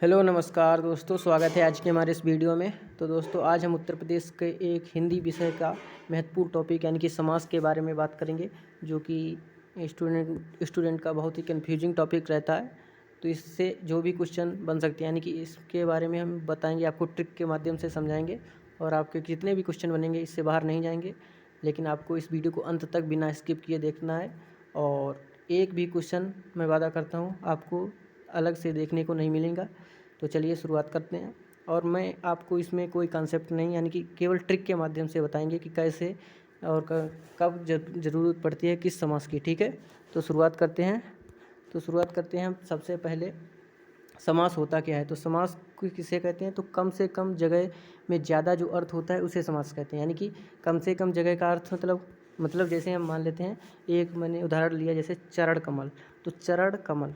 Hello नमस्कार दोस्तों, स्वागत है आज के हमारे इस वीडियो में। तो दोस्तों, आज हम उत्तर प्रदेश के एक हिंदी विषय का महत्वपूर्ण टॉपिक यानी कि समास के बारे में बात करेंगे, जो कि स्टूडेंट का बहुत ही कन्फ्यूजिंग टॉपिक रहता है। तो इससे जो भी क्वेश्चन बन सकते हैं यानी कि इसके बारे में हम बताएंगे, आपको ट्रिक के माध्यम से समझाएंगे और आपके जितने भी क्वेश्चन बनेंगे इससे बाहर नहीं जाएंगे। लेकिन आपको इस वीडियो को अंत तक बिना स्किप किए देखना है और एक भी क्वेश्चन मैं वादा करता हूँ आपको अलग से देखने को नहीं मिलेगा। तो चलिए शुरुआत करते हैं। और मैं आपको इसमें कोई कॉन्सेप्ट नहीं यानी कि केवल ट्रिक के माध्यम से बताएंगे कि कैसे और कब ज़रूरत पड़ती है किस समास की। ठीक है, तो शुरुआत करते हैं। हम सबसे पहले समास होता क्या है। तो समास को किसे कहते हैं, तो कम से कम जगह में ज़्यादा जो अर्थ होता है उसे समास कहते हैं। यानी कि कम से कम जगह का अर्थ मतलब जैसे हम मान लेते हैं, एक मैंने उदाहरण लिया जैसे चरण कमल। तो चरण कमल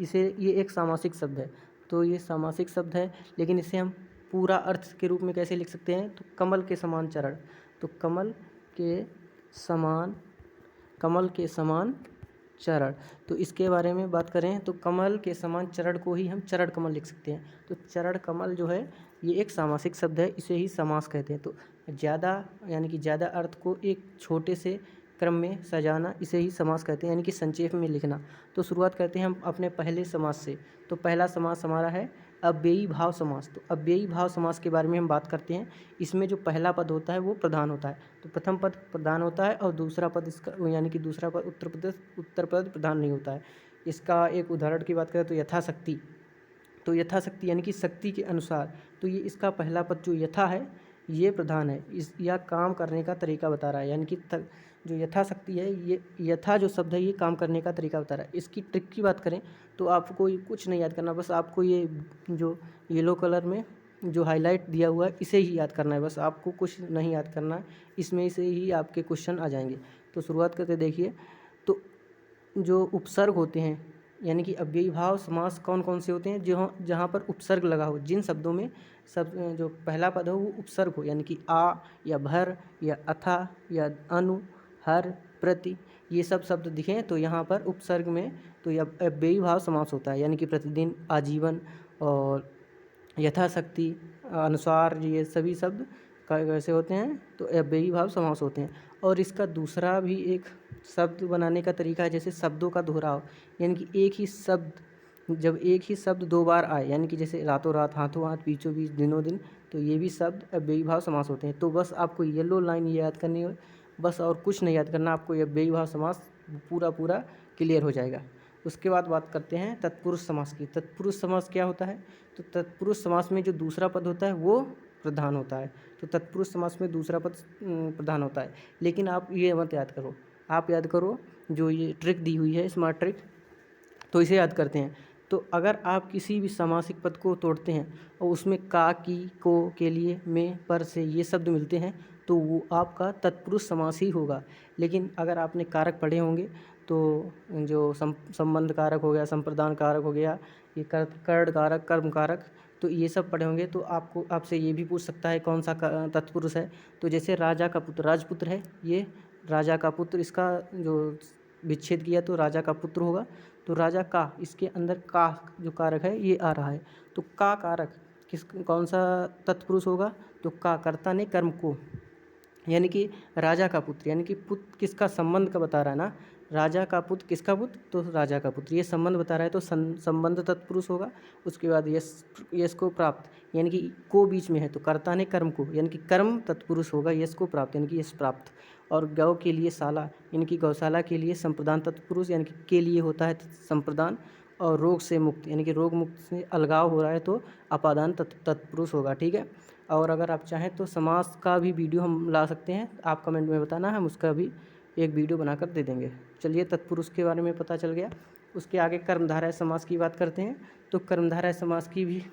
ये एक सामासिक शब्द है। तो ये सामासिक शब्द है, लेकिन इसे हम पूरा अर्थ के रूप में कैसे लिख सकते हैं, तो कमल के समान चरण। तो कमल के समान चरण। तो इसके बारे में बात करें तो कमल के समान चरण को ही हम चरण कमल लिख सकते हैं। तो चरण कमल जो है ये एक सामासिक शब्द है, इसे ही समास कहते हैं। तो ज़्यादा यानी कि ज़्यादा अर्थ को एक छोटे से क्रम में सजाना, इसे ही समास कहते हैं, यानी कि संक्षेप में लिखना। तो शुरुआत करते हैं हम अपने पहले समास से। तो पहला समास हमारा है अव्ययी भाव समास। तो अव्ययी भाव समास के बारे में हम बात करते हैं। इसमें जो पहला पद होता है वो प्रधान होता है। तो प्रथम पद प्रधान होता है और दूसरा पद इसका यानी कि दूसरा पद उत्तर पद प्रधान नहीं होता है। इसका एक उदाहरण की बात करें तो यथाशक्ति। तो यथाशक्ति यानी कि शक्ति के अनुसार। तो ये इसका पहला पद जो यथा है ये प्रधान है, इस या काम करने का तरीका बता रहा है। यानी कि जो यथाशक्ति है, ये यथा जो शब्द है ये काम करने का तरीका बता रहा है। इसकी ट्रिक की बात करें तो आपको ये कुछ नहीं याद करना, बस आपको ये जो येलो कलर में जो हाईलाइट दिया हुआ है इसे ही याद करना है। बस आपको कुछ नहीं याद करना है, इसमें से ही आपके क्वेश्चन आ जाएंगे। तो शुरुआत करते देखिए। तो जो उपसर्ग होते हैं यानी कि अव्ययी भाव समास कौन कौन से होते हैं, जो जहाँ पर उपसर्ग लगा हो, जिन शब्दों में सब जो पहला पद हो वो उपसर्ग हो, यानी कि आ या भर या अथा या अनु, हर, प्रति, ये सब शब्द दिखें तो यहाँ पर उपसर्ग में तो यह अव्ययी भाव समास होता है। यानी कि प्रतिदिन, आजीवन और यथाशक्ति, अनुसार, ये सभी शब्द कैसे होते हैं, तो अव्ययी भाव समास होते हैं। और इसका दूसरा भी एक शब्द बनाने का तरीका है, जैसे शब्दों का दोहराव। यानी कि जब एक ही शब्द दो बार आए, यानी कि जैसे रातों रात, हाथों हाथ, बीचों बीच, दिनों दिन, तो ये भी शब्द अव्ययी भाव समास होते हैं। तो बस आपको येलो लाइन ये याद करनी है, बस और कुछ नहीं याद करना, आपको ये अव्ययी भाव समास पूरा क्लियर हो जाएगा। उसके बाद बात करते हैं तत्पुरुष समास की। तत्पुरुष समास क्या होता है, तो तत्पुरुष समास में जो दूसरा पद होता है वो प्रधान होता है। तो तत्पुरुष समास में दूसरा पद प्रधान होता है। लेकिन आप ये मत याद करो, आप याद करो जो ये ट्रिक दी हुई है, स्मार्ट ट्रिक, तो इसे याद करते हैं। तो अगर आप किसी भी सामासिक पद को तोड़ते हैं और उसमें का, की, को, के लिए, में, पर, से ये शब्द मिलते हैं तो वो आपका तत्पुरुष समास ही होगा। लेकिन अगर आपने कारक पढ़े होंगे तो जो संबंध कारक हो गया, संप्रदान कारक हो गया, ये कर्ण कारक, कर्म कारक, तो ये सब पढ़े होंगे तो आपसे ये भी पूछ सकता है कौन सा तत्पुरुष है। तो जैसे राजा का पुत्र, राजपुत्र है, ये राजा का पुत्र, इसका जो विच्छेद किया तो राजा का पुत्र होगा। तो राजा का, इसके अंदर का जो कारक है ये आ रहा है। तो का कारक कौन सा तत्पुरुष होगा, तो का कर्ता ने कर्म को, यानी कि राजा का पुत्र, यानी कि पुत्र किसका, संबंध का बता रहा है ना, राजा का पुत्र, किसका पुत्र, तो राजा का पुत्र, ये संबंध बता रहा है तो संबंध तत्पुरुष होगा। उसके बाद यश को प्राप्त, यानी कि को बीच में है तो कर्ता ने कर्म को, यानी कि कर्म तत्पुरुष होगा। यश को प्राप्त यानी कि यश प्राप्त। और गौ के लिए शाला, यानी कि गौशाला के लिए संप्रदान तत्पुरुष, यानी कि के लिए होता है संप्रदान। और रोग से मुक्त, यानी कि रोग मुक्त से अलगाव हो रहा है तो अपादान तत्पुरुष होगा। ठीक है। और अगर आप चाहें तो समास का भी वीडियो हम ला सकते हैं, आप कमेंट में बताना, हम उसका भी एक वीडियो बनाकर दे देंगे। चलिए, तत्पुरुष के बारे में पता चल गया। उसके आगे कर्मधारय समास की बात करते हैं। तो कर्मधारय समास की भी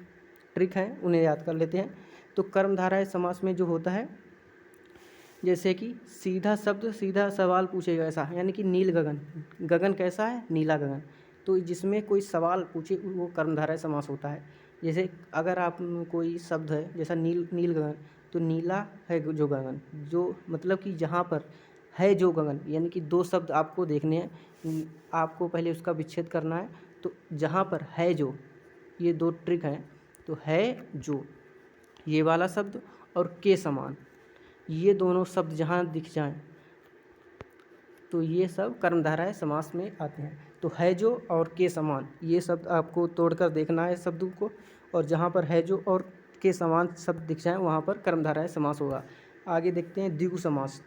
ट्रिक है, उन्हें याद कर लेते हैं। तो कर्मधारय समास में जो होता है, जैसे कि सीधा शब्द सीधा सवाल पूछेगा ऐसा, यानी कि नील गगन, गगन कैसा है, नीला गगन। तो जिसमें कोई सवाल पूछे वो कर्मधारय समास होता है। जैसे अगर आप कोई शब्द है जैसा नील गगन, तो नीला है जो गगन, जो मतलब कि जहाँ पर है जो गगन, यानी कि दो शब्द आपको देखने हैं, आपको पहले उसका विच्छेद करना है। तो जहाँ पर है जो, ये दो ट्रिक हैं। तो है जो ये वाला शब्द और के समान, ये दोनों शब्द जहाँ दिख जाएं तो ये सब कर्मधारय समास में आते हैं। तो है जो और के समान ये शब्द आपको तोड़कर देखना है शब्दों को, और जहाँ पर है जो और के समान शब्द दिख जाएँ वहाँ पर कर्मधारय समास होगा। आगे देखते हैं द्विगु समास।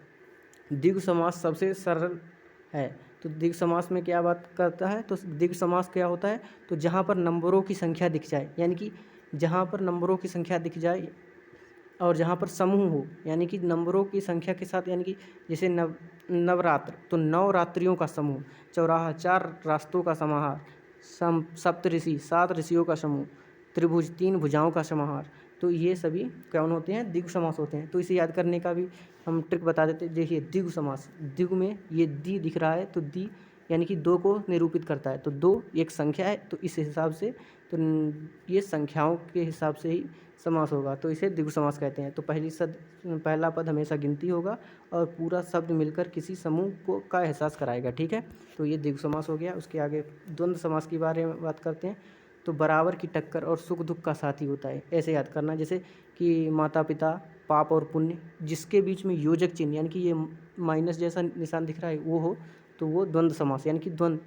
द्विगु समास सबसे सरल है। तो द्विगु समास में क्या बात करता है, तो द्विगु समास क्या होता है, तो जहाँ पर नंबरों की संख्या दिख जाए, यानी कि जहाँ पर नंबरों की संख्या दिख जाए और जहाँ पर समूह हो, यानी कि नंबरों की संख्या के साथ, यानी कि जैसे नवरात्र तो 9 रात्रियों का समूह, चौराहा 4 रास्तों का समाहार, सप्तऋषि 7 ऋषियों का समूह, त्रिभुज 3 भुजाओं का समाहार। तो ये सभी कौन होते हैं, द्विगु समास होते हैं। तो इसे याद करने का भी हम ट्रिक बता देते हैं। देखिए द्विगु समास, द्विगु में ये दी दिख रहा है तो दी यानी कि 2 को निरूपित करता है, तो 2 एक संख्या है, तो इस हिसाब से तो ये संख्याओं के हिसाब से ही समास होगा, तो इसे द्विगु समास कहते हैं। तो पहला पद हमेशा गिनती होगा और पूरा शब्द मिलकर किसी समूह को का एहसास कराएगा, ठीक है। तो ये द्विगु समास हो गया। उसके आगे द्वंद्व समास के बारे में बात करते हैं। तो बराबर की टक्कर और सुख दुख का साथी होता है, ऐसे याद करना। जैसे कि माता पिता, पाप और पुण्य, जिसके बीच में योजक चिन्ह यानी कि ये माइनस जैसा निशान दिख रहा है वो हो, तो वो द्वंद्व समास यानी कि द्वंद्व,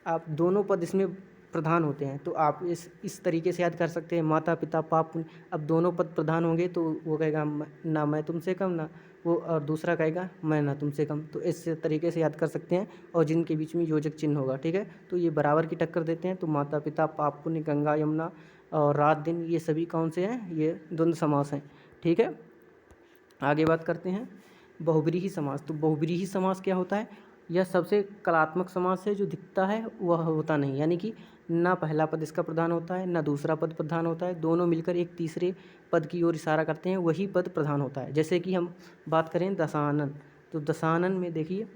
आप दोनों पद इसमें प्रधान होते हैं। तो आप इस तरीके से याद कर सकते हैं, माता पिता पाप पुण्य। अब दोनों पद प्रधान होंगे तो वो कहेगा ना मैं तुमसे कम ना वो, और दूसरा कहेगा मैं ना तुमसे कम। तो इस तरीके से याद कर सकते हैं, और जिनके बीच में योजक चिन्ह होगा, ठीक है। तो ये बराबर की टक्कर देते हैं। तो माता पिता पाप पुण्य, गंगा यमुना और रात दिन, ये सभी कौन से हैं, ये द्वंद्व समास हैं, ठीक है। आगे बात करते हैं बहुब्रीहि समास। तो बहुब्रीहि समास क्या होता है, यह सबसे कलात्मक समास है, जो दिखता है वह होता नहीं, यानी कि ना पहला पद इसका प्रधान होता है ना दूसरा पद प्रधान होता है, दोनों मिलकर एक तीसरे पद की ओर इशारा करते हैं, वही पद प्रधान होता है। जैसे कि हम बात करें दशानन, तो दशानन में देखिए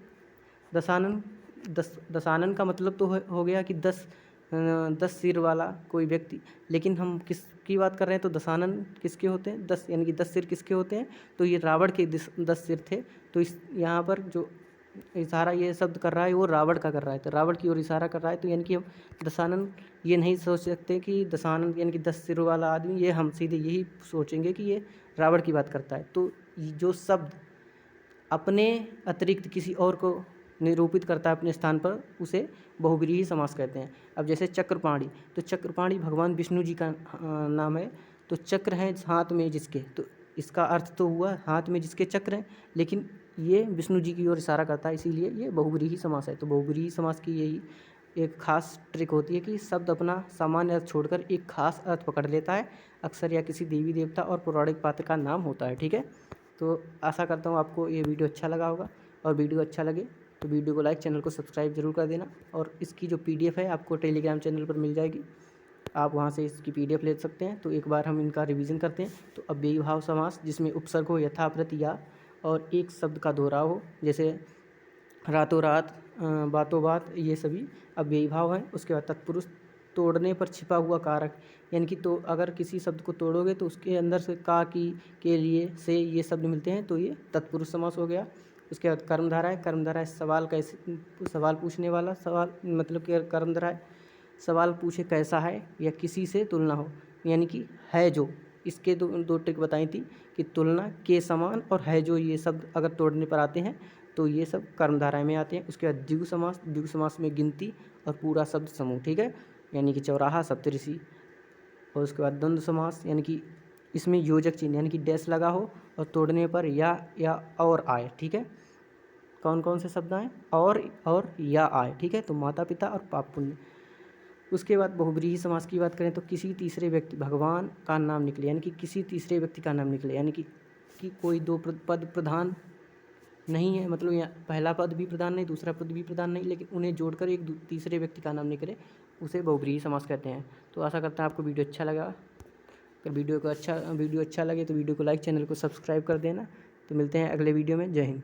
दशानन का मतलब तो हो गया कि 10 सिर वाला कोई व्यक्ति, लेकिन हम किसकी बात कर रहे हैं, तो दशानन किसके होते हैं, 10 यानी कि 10 सिर किसके होते हैं, तो ये रावण के 10 सिर थे। तो इस यहाँ पर जो इशारा ये शब्द कर रहा है वो रावण का कर रहा है, तो रावण की ओर इशारा कर रहा है। तो यानी कि हम दशानन ये नहीं सोच सकते कि दशानन यानी कि 10 सिर वाला आदमी, ये हम सीधे यही सोचेंगे कि ये रावण की बात करता है। तो जो शब्द अपने अतिरिक्त किसी और को निरूपित करता है अपने स्थान पर, उसे बहुब्रीहि समास कहते हैं। अब जैसे चक्रपाणी, तो चक्रपाणी भगवान विष्णु जी का नाम है। तो चक्र हैं हाथ में जिसके, तो इसका अर्थ तो हुआ हाथ में जिसके चक्र हैं, लेकिन ये विष्णु जी की ओर इशारा करता है, इसीलिए ये बहुब्रीहि समास है। तो बहुब्रीहि समास की यही एक खास ट्रिक होती है कि शब्द अपना सामान्य अर्थ छोड़कर एक खास अर्थ पकड़ लेता है, अक्सर या किसी देवी देवता और पौराणिक पात्र का नाम होता है, ठीक है। तो आशा करता हूँ आपको ये वीडियो अच्छा लगा होगा, और वीडियो अच्छा लगे तो वीडियो को लाइक, चैनल को सब्सक्राइब जरूर कर देना। और इसकी जो PDF है आपको टेलीग्राम चैनल पर मिल जाएगी, आप वहाँ से इसकी PDF ले सकते हैं। तो एक बार हम इनका रिवीजन करते हैं। तो अव्ययी भाव समास, जिसमें उपसर्ग हो यथाप्रति या और एक शब्द का दोहराव हो, जैसे रातों रात, बातों बात, ये सभी अव्ययी भाव हैं। उसके बाद तत्पुरुष, तोड़ने पर छिपा हुआ कारक, यानी कि तो अगर किसी शब्द को तोड़ोगे तो उसके अंदर से का, की, के, लिए, से, ये शब्द मिलते हैं, तो ये तत्पुरुष समास हो गया। उसके बाद कर्मधारय, कर्मधारय सवाल कैसे, सवाल पूछने वाला, सवाल मतलब कि कर्मधारय सवाल पूछे कैसा है या किसी से तुलना हो, यानी कि है जो, इसके दो ट्रिक बताई थी कि तुलना, के समान और है जो, ये शब्द अगर तोड़ने पर आते हैं तो ये सब कर्मधारय में आते हैं। उसके बाद द्विगु समास, द्विगु समास में गिनती और पूरा शब्द समूह, ठीक है, यानी कि चौराहा, सप्तऋषि। और उसके बाद द्वंद्व समास, यानी कि इसमें योजक चिन्ह यानी कि डैश लगा हो और तोड़ने पर या और आए, ठीक है। कौन कौन से शब्द आए, और या आए, ठीक है। तो माता पिता और पाप पुण्य। उसके बाद बहुब्रीहि समास की बात करें तो किसी तीसरे व्यक्ति, भगवान का नाम निकले, यानी कि किसी तीसरे व्यक्ति का नाम निकले, यानी कि कोई दो पद प्रधान नहीं है, मतलब यहाँ पहला पद भी प्रधान नहीं, दूसरा पद भी प्रधान नहीं, लेकिन उन्हें जोड़कर एक तीसरे व्यक्ति का नाम निकले, उसे बहुब्रीहि समास कहते हैं। तो आशा करता हूँ आपको वीडियो अच्छा लगा। अगर वीडियो अच्छा लगे तो वीडियो को लाइक, चैनल को सब्सक्राइब कर देना। तो मिलते हैं अगले वीडियो में। जय हिंद।